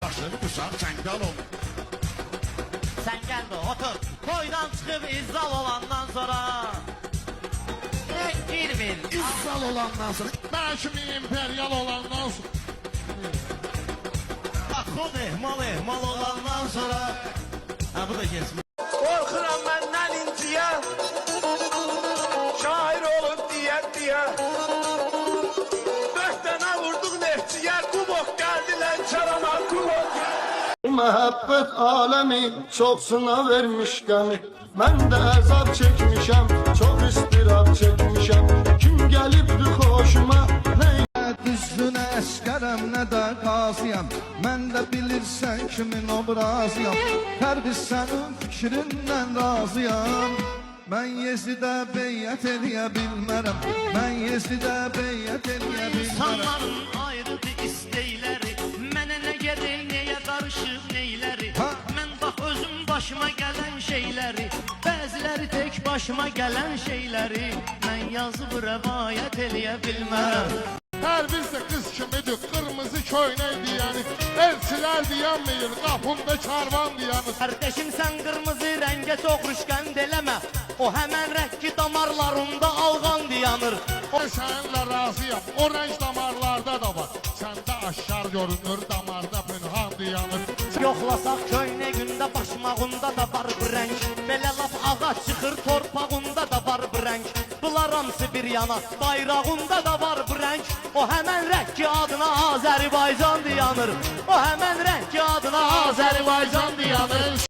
Başladı uşaq çəngəl ol. Sen gel de otur. Toydan çıkıp izzal olandan sonra girmin. İzzal olandan sonra, mən kimi imperial olandan sonra. Akıl ehmal olandan sonra. Ha bu da geçmiş. Korkuram benden intiye, şair olup diye. Dört tane vurduk nefçiye, kubok geldiler çarama kubok. Məhəbbət aləmi çox sınav vermiş gəmi. Mən də əzab çəkmişəm, çox istirab çəkmişəm. Kim gəlibdi xoşuma, hey Düzünə əskərəm, nə də qazıyam. Mən də bilirsən kimin obrazıyam. Hər bir sənin fikrindən razıyam. Mən Yezidə beyyət eləyə bilmərəm. Mən Yezidə beyyət eləyə bilmərəm. İnsanların ayrıdır isteyleri. Mənə nə gerək, nəyə qarışıb neyləri. Mən bax özüm başıma gələn şeyləri, bəziləri tək başıma gələn şeyləri mən yazıb rəvayət eləyə bilmərəm. Hər birisi qız kimidir, qırmızı köynək deyəni. Elçilər deyənməyir, qapımda karvan deyəni. Kardeşim sen kırmızı renge çok rüşkənd eləmə. O hemen rəkki damarlarında alğan diyanır. O səninlə razıyam, o rəng damarlarda da var. Səndə aşkar görünür, damarda pünhan dayanır. Yoxlasaq köynə gündə başmağında da var bu rəng. Belə laf ağac çıxır torpağında da var bu rəng. Bunlar hamısı bir yana, bayrağında da var bu rəng. O həmən rəkki adına Azərbaycan diyanır. O həmən rəkki adına Azərbaycan diyanır.